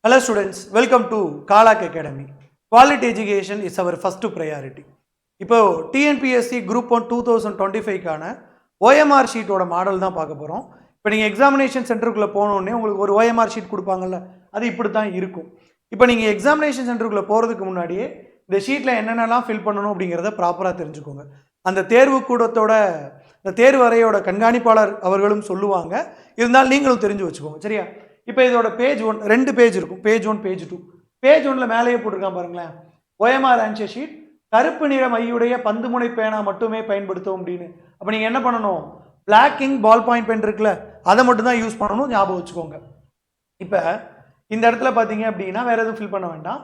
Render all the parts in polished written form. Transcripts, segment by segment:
Hello students, welcome to Kalak Academy. Quality education is our first priority. இப்போ TNPSC Group 1 2025 கான OMR ஷீட்டோட model தான் பார்க்க போகிறோம். இப்போ நீங்கள் எக்ஸாமினேஷன் சென்டருக்குள்ளே போனோடனே உங்களுக்கு ஒரு OMR ஷீட் கொடுப்பாங்கல்ல, அது இப்படி தான் இருக்கும். இப்போ நீங்கள் எக்ஸாமினேஷன் சென்டருக்குள்ளே போகிறதுக்கு முன்னாடியே இந்த ஷீட்டில் என்னென்னலாம் ஃபில் பண்ணணும் அப்படிங்கிறத ப்ராப்பராக தெரிஞ்சுக்கோங்க. அந்த தேர்வு கூடத்தோட இந்த தேர்வு அறையோட கண்காணிப்பாளர் அவர்களும் சொல்லுவாங்க, இருந்தாலும் நீங்களும் தெரிஞ்சு வச்சுக்கோங்க. சரியா? இப்போ இதோட பேஜ் 1 2 பேஜ் இருக்கும், பேஜ் 1 பேஜ் 2. பேஜ் 1ல் மேலேயே போட்டிருக்கான் பாருங்களேன், OMR ஆன்சர் ஷீட் கருப்பு நிற மையுடைய பந்து முனை பேனா மட்டுமே பயன்படுத்தும் அப்படின்னு. அப்போ நீங்கள் என்ன பண்ணணும், black ink ball point pen இருக்குல்ல, அதை மட்டும் தான் யூஸ் பண்ணணும், ஞாபகம் வச்சுக்கோங்க. இப்போ இந்த இடத்துல பார்த்தீங்க அப்படின்னா வேற எதுவும் ஃபில் பண்ண வேண்டாம்.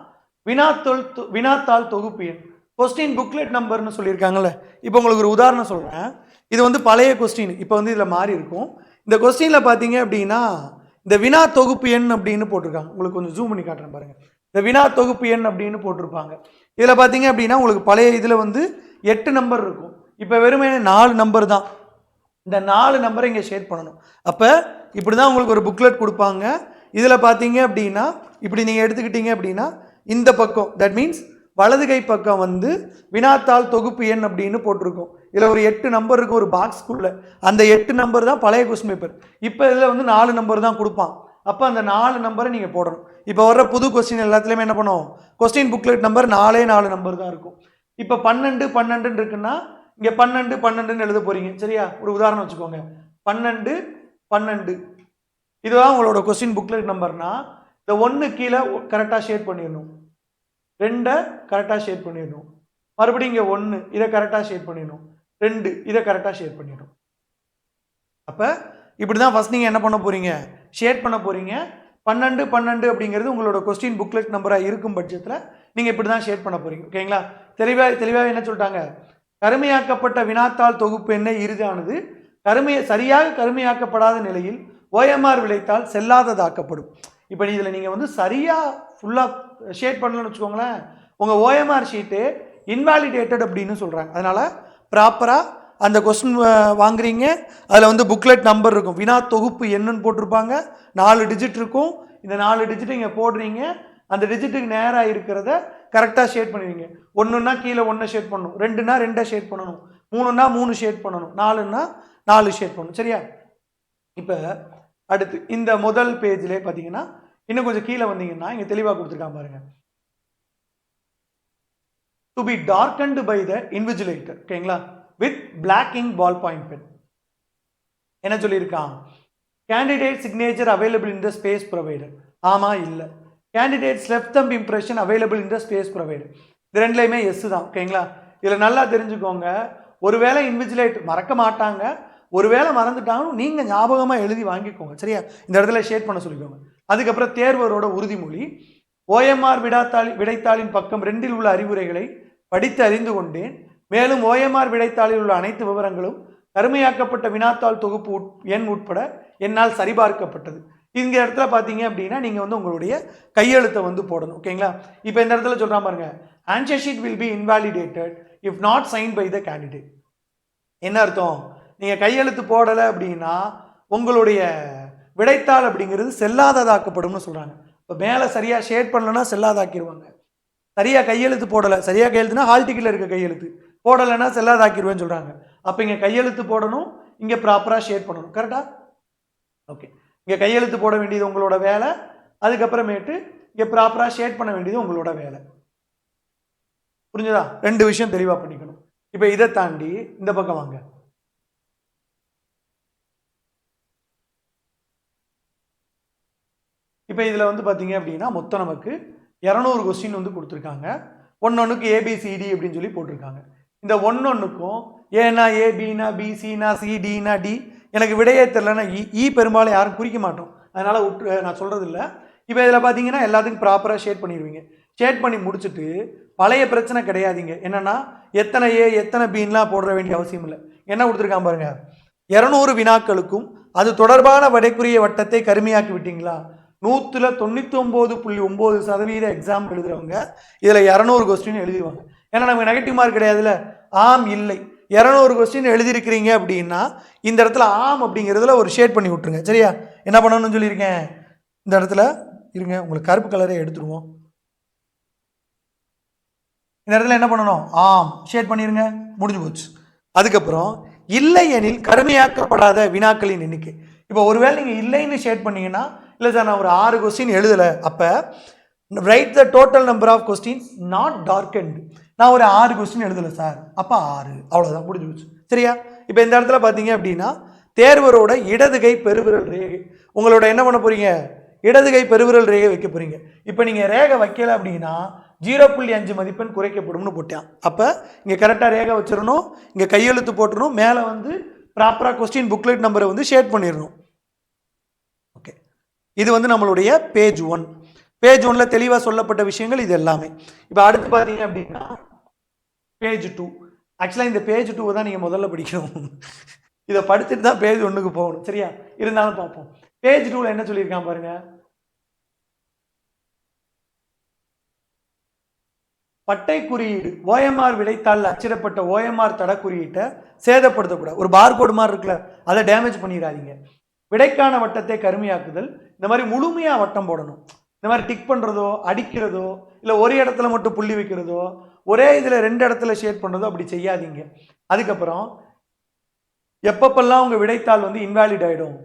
வினாத்தாள் தொகுப்பு எண், கொஸ்டின் புக்லெட் நம்பர்னு சொல்லியிருக்காங்கல்ல. இப்போ உங்களுக்கு ஒரு உதாரணம் சொல்கிறேன். இது வந்து பழைய கொஸ்டின், இப்போ வந்து இதில் மாறி இருக்கும். இந்த கொஸ்டினில் பார்த்தீங்க அப்படின்னா இந்த வினா தொகுப்பு எண் அப்படின்னு போட்டிருக்காங்க. உங்களுக்கு கொஞ்சம் ஜூம் பண்ணி காட்டுறேன் பாருங்க. இந்த வினா தொகுப்பு எண் அப்படின்னு போட்டிருப்பாங்க. இதில் பார்த்தீங்க அப்படின்னா உங்களுக்கு பழைய இதில் வந்து 8 நம்பர் இருக்கும், இப்போ வெறுமே 4 நம்பர் தான். இந்த 4 நம்பரை இங்கே ஷேட் பண்ணணும். அப்போ இப்படி தான் உங்களுக்கு ஒரு புக்லெட் கொடுப்பாங்க. இதில் பார்த்தீங்க அப்படின்னா இப்படி நீங்கள் எடுத்துக்கிட்டீங்க அப்படின்னா இந்த பக்கம், தட் மீன்ஸ் வலது கை பக்கம் வந்து வினாத்தாள் தொகுப்பு எண் அப்படின்னு போட்டிருக்கும். இதில் ஒரு 8 நம்பர் இருக்கும் ஒரு பாக்ஸ்க்குள்ள. அந்த 8 நம்பர் தான் பழைய கொஸ்டின் பேப்பர். இப்போ இதில் வந்து 4 நம்பர் தான் கொடுப்பான். அப்போ அந்த 4 நம்பரை நீங்கள் போடணும். இப்போ வர்ற புது கொஸ்டின் எல்லாத்துலேயுமே என்ன பண்ணுவோம், கொஸ்டின் புக்லெட் நம்பர் 4 நம்பர் தான் இருக்கும். இப்போ 12 இருக்குன்னா இங்கே 12 எழுத போறீங்க. சரியா? ஒரு உதாரணம் வச்சுக்கோங்க, 12 இதுதான் உங்களோட கொஸ்டின் புக்லெட் நம்பர்னா இந்த 1 கீழே கரெக்டாக ஷேட் பண்ணிடணும், 2 கரெக்டாக ஷேட் பண்ணிடணும், மறுபடியும் இங்கே 1 இதை கரெக்டாக ஷேட் பண்ணிடணும், 2 இதை கரெக்டாக ஷேட் பண்ணிடணும். அப்போ இப்படி தான் ஃபஸ்ட் நீங்கள் என்ன பண்ண போகிறீங்க, ஷேட் பண்ண போகிறீங்க. 12 அப்படிங்கிறது உங்களோட கொஸ்டின் புக்லெட் நம்பராக இருக்கும் பட்சத்தில் நீங்கள் இப்படி தான் ஷேட் பண்ண போகிறீங்க. ஓகேங்களா? தெளிவாக என்ன சொல்லிட்டாங்க, கருமையாக்கப்பட்ட வினாத்தாள் தொகுப்பு என்ன இறுதியானது சரியாக கருமையாக்கப்படாத நிலையில் OMR விடைத்தாள் செல்லாததாக்கப்படும். இப்போ இதில் நீங்கள் வந்து சரியாக ஃபுல்லாக ஷேட் பண்ணலன்னு வச்சுக்கோங்களேன், உங்கள் OMR ஷீட்டு இன்வாலிடேட்டட் அப்படின்னு சொல்கிறாங்க. அதனால் ப்ராப்பராக அந்த கொஸ்டின் வாங்குறீங்க, அதில் வந்து புக்லெட் நம்பர் இருக்கும், வினா தொகுப்பு என்னன்னு போட்டிருப்பாங்க, 4 டிஜிட் இருக்கும். இந்த 4 டிஜிட் இங்கே போடுறீங்க, அந்த டிஜிட்டுக்கு நேராக இருக்கிறத கரெக்டாக ஷேட் பண்ணுவீங்க. 1ன்னா கீழே 1 ஷேட் பண்ணணும், 2ன்னா 2 ஷேட் பண்ணணும், 3ன்னா 3 ஷேட் பண்ணணும், 4ன்னா 4 ஷேட் பண்ணணும். சரியா? இப்போ அடுத்து இந்த முதல் பேஜ்லேயே பார்த்தீங்கன்னா இன்னும் கொஞ்சம் கீழே வந்தீங்கன்னா இங்கே தெளிவாக கொடுத்துருக்காங்க பாருங்க, to be darkened by the invigilator. ஓகேங்களா? With black ink ball point pen. என்ன சொல்லியிருக்கான், candidate signature available in the space provider. ஆமாம் இல்லை, candidates left thumb impression available in the space provider. இது ரெண்டுலையுமே எஸ் தான். ஓகேங்களா? இதில் நல்லா தெரிஞ்சுக்கோங்க, ஒருவேளை இன்விஜிலேட்டர் மறக்க மாட்டாங்க, ஒருவேளை மறந்துட்டாலும் நீங்கள் ஞாபகமாக எழுதி வாங்கிக்கோங்க. சரியா? இந்த இடத்துல ஷேட் பண்ண சொல்லிக்கோங்க. அதுக்கப்புறம் தேர்வரோட உறுதிமொழி, OMR விடைத்தாளின் பக்கம் 2ல் உள்ள அறிவுரைகளை படித்து அறிந்து கொண்டேன். மேலும் OMR விடைத்தாளில் உள்ள அனைத்து விவரங்களும் கருமையாக்கப்பட்ட வினாத்தாள் தொகுப்பு எண் உட்பட என்னால் சரிபார்க்கப்பட்டது. இந்த இடத்துல பார்த்தீங்க அப்படின்னா நீங்கள் வந்து உங்களுடைய கையெழுத்தை வந்து போடணும். ஓகேங்களா? இப்போ இந்த இடத்துல சொல்கிறான் பாருங்க, answer sheet will be invalidated if not sign by the candidate. என்ன அர்த்தம், நீங்கள் கையெழுத்து போடலை அப்படின்னா உங்களுடைய விடைத்தாள் அப்படிங்கிறது செல்லாததாக்கப்படும்னு சொல்கிறாங்க. இப்போ மேலே சரியாக ஷேட் பண்ணலைன்னா செல்லாதாக்கிடுவாங்க. சரியாக கையெழுத்து போடலை, சரியாக கையெழுத்துனா ஹால் டிக்கெட்டில் இருக்க கையெழுத்து போடலைன்னா செல்லாதாக்கிடுவேன்னு சொல்கிறாங்க. அப்போ இங்கே கையெழுத்து போடணும், இங்கே ப்ராப்பராக ஷேட் பண்ணணும். கரெக்டாக? ஓகே, இங்கே கையெழுத்து போட வேண்டியது உங்களோட வேலை, அதுக்கப்புறமேட்டு இங்கே ப்ராப்பராக ஷேட் பண்ண வேண்டியது உங்களோட வேலை. புரிஞ்சுதா? 2 விஷயம் தெளிவாக பண்ணிக்கணும். இப்போ இதை தாண்டி இந்த பக்கம் வாங்க. இப்போ இதில் வந்து பார்த்தீங்க அப்படின்னா மொத்தம் நமக்கு 200 கொஸ்டின் வந்து கொடுத்துருக்காங்க. ஒன்னொன்றுக்கு ABCD அப்படின்னு சொல்லி போட்டிருக்காங்க. இந்த ஒன்னொன்றுக்கும் ஏன்னா A, Bனா B, Cனா C, Dனா D, எனக்கு விடையே தெரிலன்னா E பெரும்பாலும் யாரும் குறிக்க மாட்டோம், அதனால் நான் சொல்கிறது இல்லை. இப்போ இதில் பார்த்தீங்கன்னா எல்லாத்துக்கும் ப்ராப்பராக ஷேட் பண்ணிடுவீங்க. ஷேட் பண்ணி முடிச்சுட்டு பழைய பிரச்சனை கிடையாதுங்க, என்னென்னா எத்தனை A எத்தனை Bன்லாம் போட வேண்டிய அவசியம் இல்லை. என்ன கொடுத்துருக்கான் பாருங்க, 200 வினாக்களுக்கும் அது தொடர்பான விடைக்குரிய வட்டத்தை கருமையாக்கி விட்டீங்களா. 99.9% எக்ஸாம் எழுதுறவங்க இதில் 200 கொஸ்டின் எழுதிடுவாங்க. ஏன்னா நமக்கு நெகட்டிவ் மார்க் கிடையாதுல்ல. ஆம் இல்லை, 200 கொஸ்டின் எழுதியிருக்கிறீங்க அப்படின்னா இந்த இடத்துல ஆம் அப்படிங்கிறதுல ஒரு ஷேட் பண்ணி விட்டுருங்க. சரியா? என்ன பண்ணணும்னு சொல்லியிருக்கேன், இந்த இடத்துல இருங்க, உங்களுக்கு கருப்பு கலரே எடுத்துருவோம். இந்த இடத்துல என்ன பண்ணணும்? ஷேட் பண்ணிருங்க, முடிஞ்சு போச்சு. அதுக்கப்புறம் இல்லை எனில் கருமையாக்கப்படாத வினாக்களின் எண்ணிக்கை. இப்போ ஒருவேளை நீங்கள் இல்லைன்னு ஷேட் பண்ணீங்கன்னா, இல்லை சார் நான் ஒரு 6 கொஸ்டின் எழுதலை, அப்போ write the total number of questions not darkened. நான் ஒரு 6 கொஸ்டின் எழுதலை சார், அப்போ 6, அவ்வளோதான், முடிஞ்சு போச்சு. சரியா? இப்போ இந்த இடத்துல பார்த்தீங்க அப்படின்னா தேர்வரோட இடது கை பெருவிரல் ரேகை, உங்களோட என்ன பண்ண போறீங்க? இடது கை பெருவிரல் ரேகை வைக்க போறீங்க. இப்போ நீங்கள் ரேகை வைக்கல அப்படின்னா 0.5 மதிப்பெண் குறைக்கப்படும்னு போட்டேன். அப்போ இங்கே கரெக்டாக ரேகை வச்சிடணும், இங்கே கையெழுத்து போட்டுடணும், மேலே வந்து ப்ராப்பராக கொஸ்டின் புக்லெட் நம்பரை வந்து ஷேட் பண்ணிடணும். ஓகே, இது வந்து நம்மளுடைய பேஜ் 1. பேஜ் 1ல தெளிவாக சொல்லப்பட்ட விஷயங்கள் இது எல்லாமே. இப்போ அடுத்து பார்த்தீங்க அப்படின்னா பேஜ் 2. ஆக்சுவலாக இந்த பேஜ் 2 தான் நீங்கள் முதல்ல படிக்கணும். இதை படிச்சுட்டு தான் பேஜ் 1க்கு போகணும். சரியா? இருந்தாலும் பார்ப்போம். பேஜ் 2ல என்ன சொல்லியிருக்கான் பாருங்க. பட்டை குறியீடு ஓஎம்ஆர் விடைத்தாள் அச்சிடப்பட்ட ஓஎம்ஆர் தட குறியீட்டை சேதப்படுத்தக்கூடாது. ஒரு பார்கோடு மாதிரி இருக்குல்ல, அதை டேமேஜ் பண்ணிடாதீங்க. விடைக்கான வட்டத்தை கருமையாக்குதல், இந்த மாதிரி முழுமையா வட்டம் போடணும். இந்த மாதிரி டிக் பண்றதோ அடிக்கிறதோ இல்லை ஒரு இடத்துல மட்டும் புள்ளி வைக்கிறதோ ஒரே இதில் 2 இடத்துல ஷேட் பண்ணுறதோ அப்படி செய்யாதீங்க. அதுக்கப்புறம் எப்பப்பெல்லாம் உங்கள் விடைத்தாள் வந்து இன்வாலிட் ஆகிடும்,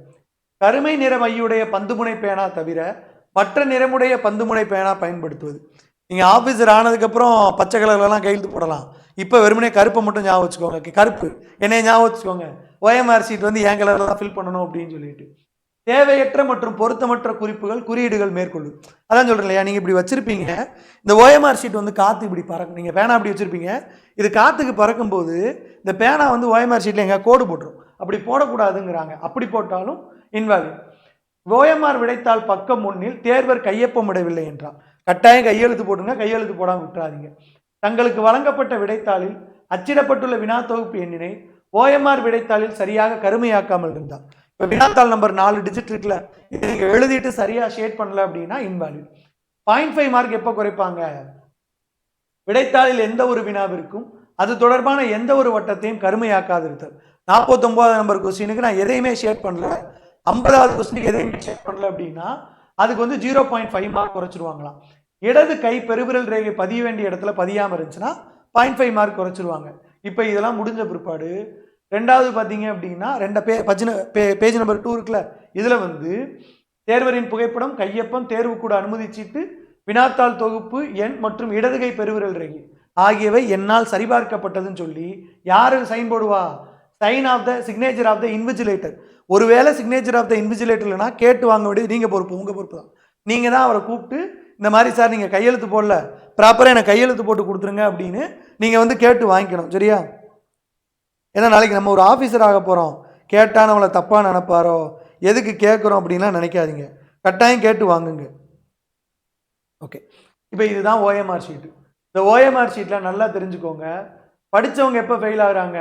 கருமை நிற மையுடைய பந்துமுனை பேனா தவிர மற்ற நிறமுடைய பந்துமுனை பேனா பயன்படுத்துவது. நீங்கள் ஆஃபீஸர் ஆனதுக்கப்புறம் பச்சை கலர்லாம் கையெழுத்து போடலாம். இப்போ வெறுமனே கருப்பை மட்டும் ஞாபகம் வச்சுக்கோங்க. கருப்பு என்னைய ஞாபகம் வச்சுக்கோங்க. ஓஎம்ஆர் ஷீட் வந்து என் கலரில் தான் ஃபில் பண்ணணும் அப்படின்னு சொல்லிட்டு. தேவையற்ற மற்றும் பொருத்தமற்ற குறிப்புகள் குறியீடுகள் மேற்கொள்ளும். அதான் சொல்கிறேன் இல்லையா, நீங்கள் இப்படி வச்சுருப்பீங்க, இந்த ஓஎம்ஆர் ஷீட் வந்து காற்று இப்படி பறக்கும். நீங்கள் பேனா அப்படி வச்சுருப்பீங்க, இது காற்றுக்கு பறக்கும்போது இந்த பேனா வந்து ஓஎம்ஆர் ஷீட்டில் எங்கே கோடு போட்டுரும். அப்படி போடக்கூடாதுங்கிறாங்க. அப்படி போட்டாலும் இன்வாலிட். ஓஎம்ஆர் விடைத்தாள் பக்கம் 1ல் தேர்வர் கையொப்பமிடவில்லை என்றால் கட்டாயம் கையெழுத்து போட்டுங்க, கையெழுத்து போடாமல் விட்டுறாதீங்க. தங்களுக்கு வழங்கப்பட்ட விடைத்தாளில் அச்சிடப்பட்டுள்ள வினா தொகுப்பு எண்ணினை ஓஎம்ஆர் விடைத்தாளில் சரியாக கருமையாக்காமல் இருந்தால், இப்போ வினாத்தாள் நம்பர் 4 டிஜிட் இருக்குல்ல, இதை நீங்கள் எழுதிட்டு சரியாக ஷேட் பண்ணல அப்படின்னா இன்வாலிட். 0.5 மார்க் எப்போ குறைப்பாங்க? விடைத்தாளில் எந்த ஒரு வினாவிற்கும் அது தொடர்பான எந்த ஒரு வட்டத்தையும் கருமையாக்காதிருத்தல். 49 நம்பர் கொஸ்டினுக்கு நான் எதையுமே ஷேட் பண்ணல, 50வது கொஸ்டினுக்கு எதையுமே ஷேட் பண்ணல அப்படின்னா அதுக்கு வந்து 0.5 மார்க் குறைச்சிருவாங்களாம். இடது கை பெருவிரல் ரேகை பதிய வேண்டிய இடத்துல பதியாமல் இருந்துச்சுன்னா 0.5 மார்க் குறைச்சிருவாங்க. இப்போ இதெல்லாம் முடிஞ்ச பிற்பாடு ரெண்டாவது பார்த்தீங்க அப்படின்னா பேஜ் நம்பர் 2 இருக்குல்ல, இதில் வந்து தேர்வரின் புகைப்படம், கையொப்பம், தேர்வுக்கூட அனுமதி சீட்டு, வினாத்தாள் தொகுப்பு எண் மற்றும் இடது கை பெருவிரல் ரேகை ஆகியவை என்னால் சரிபார்க்கப்பட்டதுன்னு சொல்லி யாரு சைன் போடுவா? Sign of the signature of the invigilator. ஒருவேளை சிக்னேச்சர் ஆஃப் த இன்விஜிலேட்டர் இல்லைனா கேட்டு வாங்க வேண்டியது நீங்கள் பொறுப்பு, உங்கள் பொறுப்பு தான். நீங்கள் தான் அவரை கூப்பிட்டு இந்த மாதிரி சார் நீங்கள் கையெழுத்து போடல, ப்ராப்பராக எனக்கு கையெழுத்து போட்டு கொடுத்துருங்க அப்படின்னு நீங்கள் வந்து கேட்டு வாங்கிக்கணும். சரியா? ஏன்னா நாளைக்கு நம்ம ஒரு ஆஃபீஸர் ஆக போகிறோம், கேட்டால் நம்மளை தப்பாக நினைப்பாரோ, எதுக்கு கேட்குறோம் அப்படின்லாம் நினைக்காதீங்க. கட்டாயம் கேட்டு வாங்குங்க. ஓகே, இப்போ இதுதான் ஓஎம்ஆர் ஷீட்டு. இந்த ஓஎம்ஆர் ஷீட்டில் நல்லா தெரிஞ்சுக்கோங்க, படித்தவங்க எப்போ ஃபெயில் ஆகுறாங்க?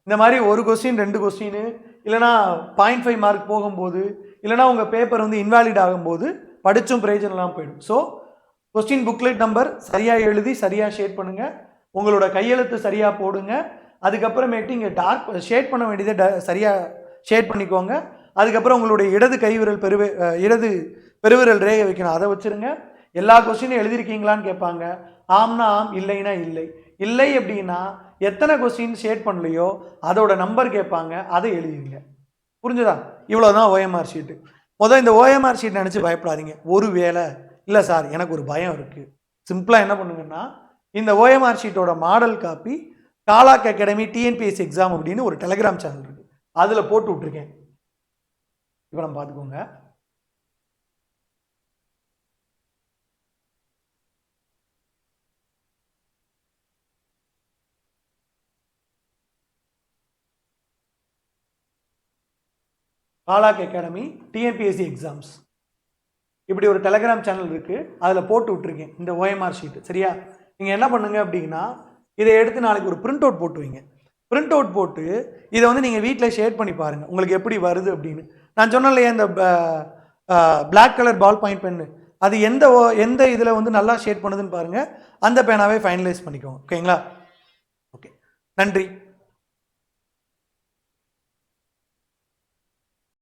இந்த மாதிரி ஒரு கொஸ்டின் 2 கொஸ்டின் இல்லைனா 0.5 மார்க் போகும்போது, இல்லைனா உங்கள் பேப்பர் வந்து இன்வாலிட் ஆகும்போது படித்தும் பிரயோஜனம்லாம் போயிடும். ஸோ கொஸ்டின் புக்லெட் நம்பர் சரியாக எழுதி சரியாக ஷேட் பண்ணுங்கள், உங்களோட கையெழுத்து சரியாக போடுங்க. அதுக்கப்புறமேட்டு இங்கே டார்க் ஷேட் பண்ண வேண்டியதை சரியாக ஷேட் பண்ணிக்கோங்க. அதுக்கப்புறம் உங்களுடைய இடது இடது பெருவிரல் ரேகை வைக்கணும், அதை வச்சுருங்க. எல்லா கொஸ்டினும் எழுதியிருக்கீங்களான்னு கேட்பாங்க. ஆம்னா ஆம், இல்லைன்னா இல்லை. இல்லை அப்படின்னா எத்தனை கொஸ்டின் ஷேட் பண்ணலையோ அதோட நம்பர் கேட்பாங்க, அதை எழுதிடுங்க. புரிஞ்சுதா? இவ்வளோதான் ஓஎம்ஆர் ஷீட்டு. முதல் இந்த ஓஎம்ஆர் ஷீட் நினச்சி பயப்படாதீங்க. ஒரு வேளை இல்லை சார் எனக்கு ஒரு பயம் இருக்குது, சிம்பிளாக என்ன பண்ணுங்கன்னா இந்த OMR ஷீட்டோட model copy காலாக் academy TNPSC exam அப்படின்னு ஒரு டெலிகிராம் சேனல் இருக்குது, அதில் போட்டு விட்ருக்கேன். இப்போ நம்ம பார்த்துக்கோங்க. காலாக் அகாடமி டிஎன்பிஎஸ்சி எக்ஸாம்ஸ் இப்படி ஒரு டெலிகிராம் சேனல் இருக்குது, அதில் போட்டு விட்ருக்கேன் இந்த ஓஎம்ஆர் ஷீட்டு. சரியா? நீங்கள் என்ன பண்ணுங்க அப்படின்னா இதை எடுத்து நாளைக்கு ஒரு பிரிண்ட் அவுட் போட்டு வைங்க. பிரிண்ட் அவுட் போட்டு இதை வந்து நீங்கள் வீட்டில் ஷேர் பண்ணி பாருங்கள் உங்களுக்கு எப்படி வருது அப்படின்னு. நான் சொன்னேன் இல்லையா, இந்த black colour ball point pen அது எந்த இதில் வந்து நல்லா ஷேட் பண்ணுதுன்னு பாருங்கள், அந்த பேனாவே ஃபைனலைஸ் பண்ணிக்கோங்க. ஓகேங்களா? ஓகே, நன்றி.